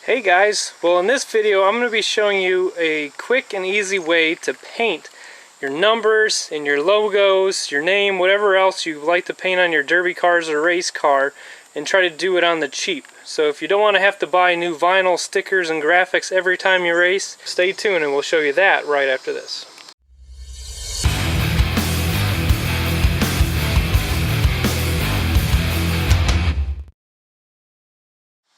Hey guys, well in this video I'm going to be showing you a quick and easy way to paint your numbers and your logos, your name, whatever else you like to paint on your derby cars or race car, and try to do it on the cheap. So if you don't want to have to buy new vinyl stickers and graphics every time you race, stay tuned and we'll show you that right after this.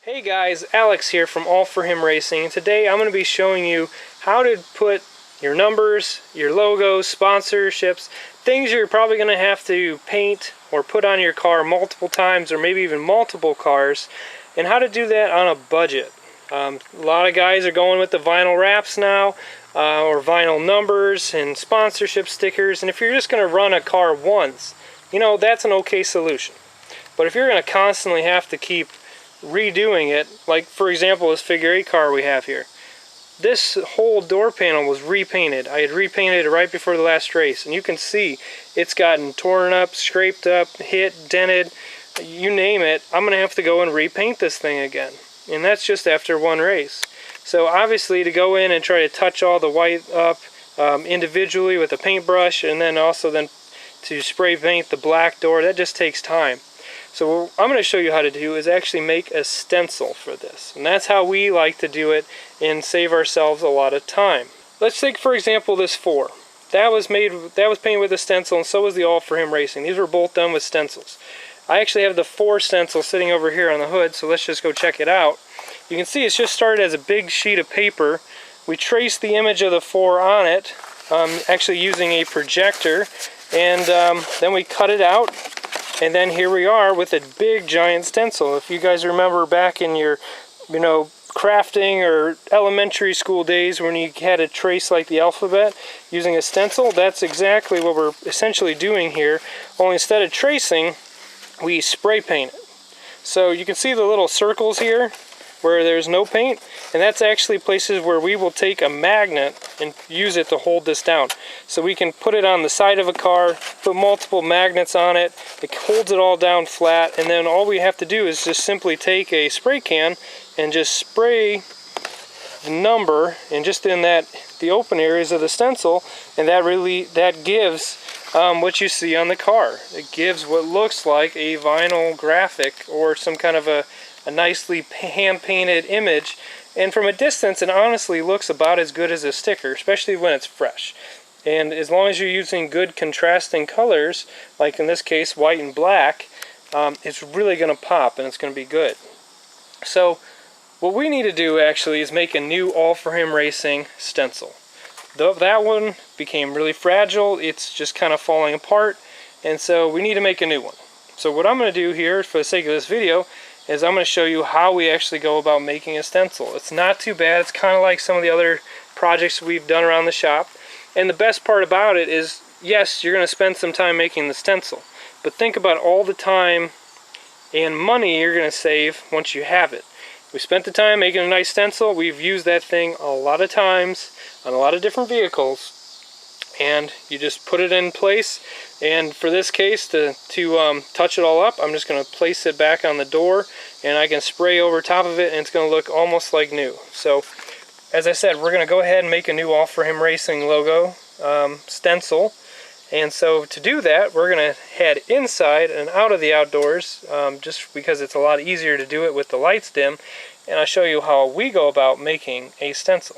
Hey guys, Alex here from All For Him Racing, and today I'm going to be showing you how to put your numbers, your logos, sponsorships, things you're probably going to have to paint or put on your car multiple times or maybe even multiple cars, and how to do that on a budget. A lot of guys are going with the vinyl wraps now, or vinyl numbers and sponsorship stickers, and if you're just going to run a car once, you know, that's an okay solution. But if you're going to constantly have to keep redoing it, like for example this figure 8 car we have here, this whole door panel was repainted. I had repainted it right before the last race, and you can see it's gotten torn up, scraped up, hit, dented, you name it. I'm gonna have to go and repaint this thing again, and that's just after one race. So obviously to go in and try to touch all the white up individually with a paintbrush, and then to spray paint the black door, that just takes time. So what I'm going to show you how to do is actually make a stencil for this. And that's how we like to do it and save ourselves a lot of time. Let's take for example this 4. That was painted with a stencil, and so was the All For Him Racing. These were both done with stencils. I actually have the 4 stencil sitting over here on the hood, so let's just go check it out. You can see it's just started as a big sheet of paper. We traced the image of the 4 on it, actually using a projector, and then we cut it out. And then here we are with a big giant stencil. If you guys remember back in your, crafting or elementary school days when you had to trace like the alphabet using a stencil, that's exactly what we're essentially doing here. Only instead of tracing, we spray paint it. So you can see the little circles here where there's no paint, and that's actually places where we will take a magnet and use it to hold this down. So we can put it on the side of a car, put multiple magnets on it, it holds it all down flat, and then all we have to do is just simply take a spray can and just spray the number, and just in the open areas of the stencil, and that gives what you see on the car. It gives what looks like a vinyl graphic or some kind of a nicely hand-painted image, and from a distance it honestly looks about as good as a sticker, especially when it's fresh. And as long as you're using good contrasting colors, like in this case white and black, it's really going to pop and it's going to be good. So what we need to do actually is make a new All For Him Racing stencil. That one became really fragile, it's just kind of falling apart, and so we need to make a new one. So what I'm going to do here for the sake of this video is I'm going to show you how we actually go about making a stencil. It's not too bad. It's kind of like some of the other projects we've done around the shop. And the best part about it is, yes, you're going to spend some time making the stencil, but think about all the time and money you're going to save once you have it. We spent the time making a nice stencil. We've used that thing a lot of times on a lot of different vehicles, and you just put it in place. And for this case, to touch it all up, I'm just going to place it back on the door, and I can spray over top of it, and it's going to look almost like new. So as I said, we're going to go ahead and make a new All For Him Racing logo stencil. And so to do that, we're going to head inside and out of the outdoors, just because it's a lot easier to do it with the lights dim, and I'll show you how we go about making a stencil.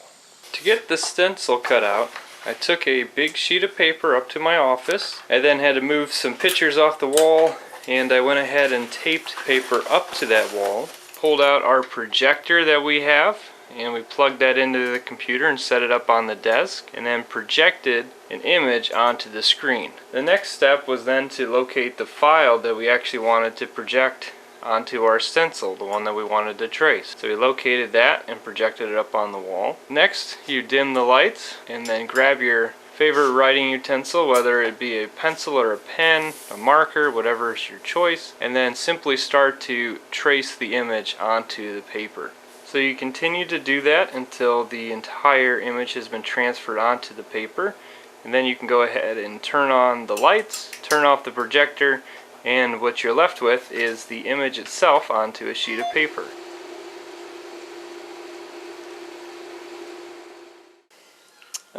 To get the stencil cut out, I took a big sheet of paper up to my office. I then had to move some pictures off the wall, and I went ahead and taped paper up to that wall. Pulled out our projector that we have, and we plugged that into the computer and set it up on the desk, and then projected an image onto the screen. The next step was then to locate the file that we actually wanted to project onto our stencil, the one that we wanted to trace. So we located that and projected it up on the wall. Next, you dim the lights and then grab your favorite writing utensil, whether it be a pencil or a pen, a marker, whatever is your choice, and then simply start to trace the image onto the paper. So you continue to do that until the entire image has been transferred onto the paper, and then you can go ahead and turn on the lights, turn off the projector, and what you're left with is the image itself onto a sheet of paper.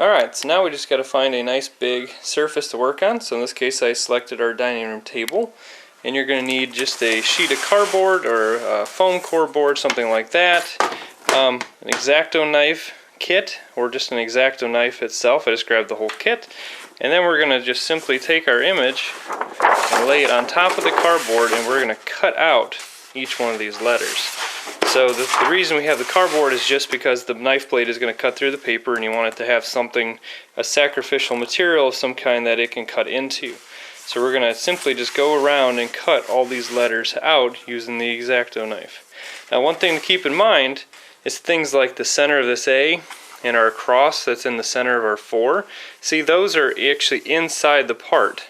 Alright, so now we just got to find a nice big surface to work on. So in this case I selected our dining room table. And you're going to need just a sheet of cardboard or a foam core board, something like that. An X-Acto knife kit, or just an X-Acto knife itself. I just grabbed the whole kit. And then we're going to just simply take our image and lay it on top of the cardboard, and we're going to cut out each one of these letters. So the reason we have the cardboard is just because the knife blade is going to cut through the paper, and you want it to have something, a sacrificial material of some kind that it can cut into. So we're going to simply just go around and cut all these letters out using the X-Acto knife. Now one thing to keep in mind is things like the center of this A and our cross that's in the center of our 4. See, those are actually inside the part.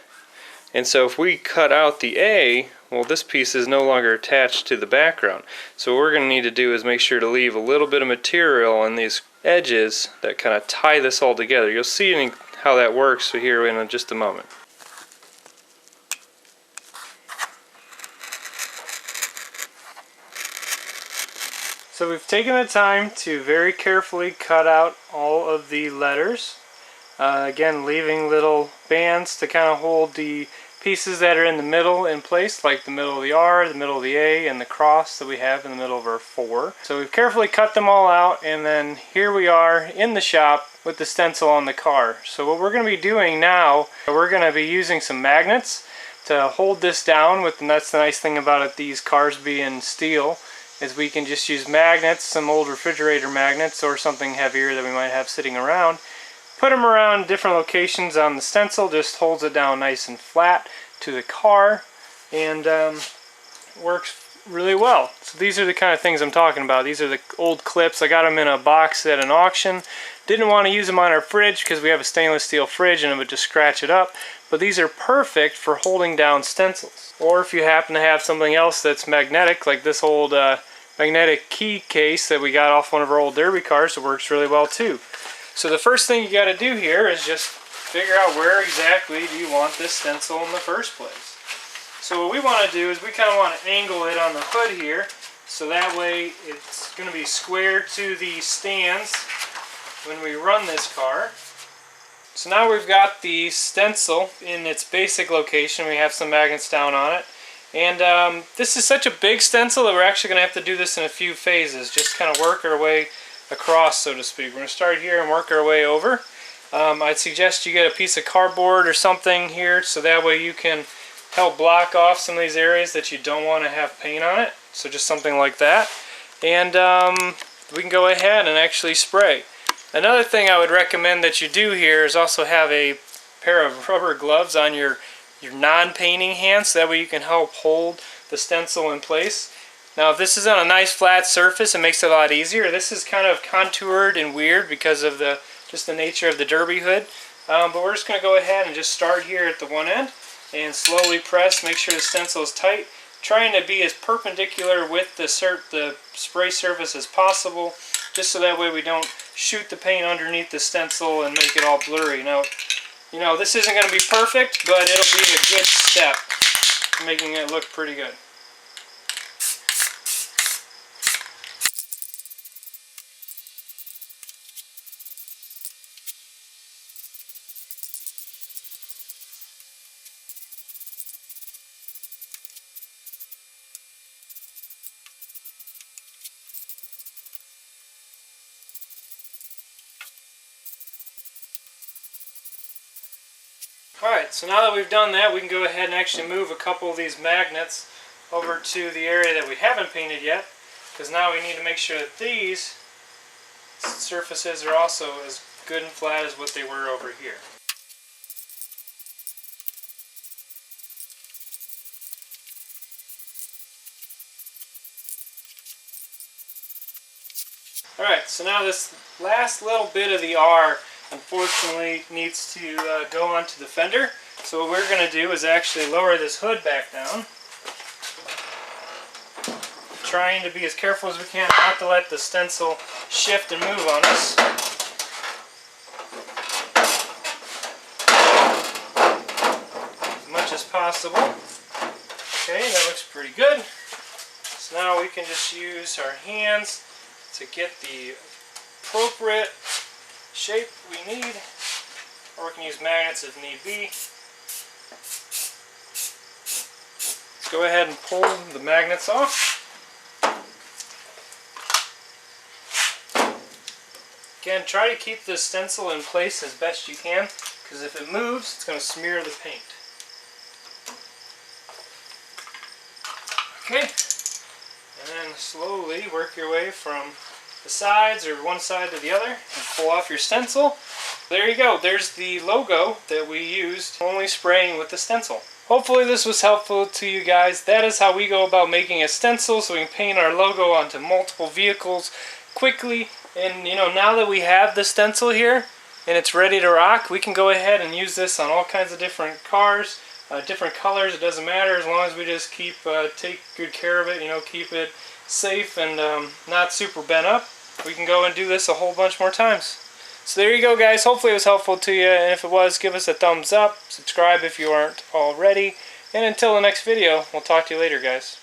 And so if we cut out the A, well, this piece is no longer attached to the background. So what we're going to need to do is make sure to leave a little bit of material on these edges that kind of tie this all together. You'll see how that works here in just a moment. So we've taken the time to very carefully cut out all of the letters. Again, leaving little bands to kind of hold the pieces that are in the middle in place, like the middle of the R, the middle of the A, and the cross that we have in the middle of our 4. So we've carefully cut them all out, and then here we are in the shop with the stencil on the car. So what we're going to be doing now, we're going to be using some magnets to hold this down, and that's the nice thing about it, these cars being steel, is we can just use magnets, some old refrigerator magnets or something heavier that we might have sitting around. Put them around different locations on the stencil, just holds it down nice and flat to the car, and works really well. So these are the kind of things I'm talking about. These are the old clips. I got them in a box at an auction. Didn't want to use them on our fridge because we have a stainless steel fridge and it would just scratch it up. But these are perfect for holding down stencils. Or if you happen to have something else that's magnetic, like this old magnetic key case that we got off one of our old derby cars, it works really well too. So the first thing you got to do here is just figure out where exactly do you want this stencil in the first place. So what we want to do is we kind of want to angle it on the hood here, so that way it's going to be square to the stands when we run this car. So now we've got the stencil in its basic location. We have some magnets down on it. And this is such a big stencil that we're actually going to have to do this in a few phases. Just kind of work our way across, so to speak. We're going to start here and work our way over. I'd suggest you get a piece of cardboard or something here, so that way you can help block off some of these areas that you don't want to have paint on it. So just something like that. And we can go ahead and actually spray. Another thing I would recommend that you do here is also have a pair of rubber gloves on your non-painting hands, so that way you can help hold the stencil in place. Now if this is on a nice flat surface, it makes it a lot easier. This is kind of contoured and weird because of just the nature of the derby hood. But we're just going to go ahead and just start here at the one end and slowly press, make sure the stencil is tight, trying to be as perpendicular with the spray surface as possible, just so that way we don't shoot the paint underneath the stencil and make it all blurry. Now, you know, this isn't going to be perfect, but it'll be a good step in making it look pretty good. Alright, so now that we've done that, we can go ahead and actually move a couple of these magnets over to the area that we haven't painted yet, because now we need to make sure that these surfaces are also as good and flat as what they were over here. Alright, so now this last little bit of the R unfortunately needs to go onto the fender. So what we're going to do is actually lower this hood back down, trying to be as careful as we can not to let the stencil shift and move on us. As much as possible. Okay, that looks pretty good. So now we can just use our hands to get the appropriate shape we need, or we can use magnets if need be. Let's go ahead and pull the magnets off. Again, try to keep this stencil in place as best you can, because if it moves, it's going to smear the paint. Okay, and then slowly work your way from the sides or one side to the other and pull off your stencil. There you go, there's the logo that we used, only spraying with the stencil. Hopefully this was helpful to you guys. That is how we go about making a stencil, so we can paint our logo onto multiple vehicles quickly. And you know, now that we have the stencil here and it's ready to rock, we can go ahead and use this on all kinds of different cars, different colors. It doesn't matter, as long as we just take good care of it, you know, keep it safe and not super bent up. We can go and do this a whole bunch more times. So there you go, guys. Hopefully it was helpful to you, and if it was, give us a thumbs up, subscribe if you aren't already, and until the next video, we'll talk to you later, guys.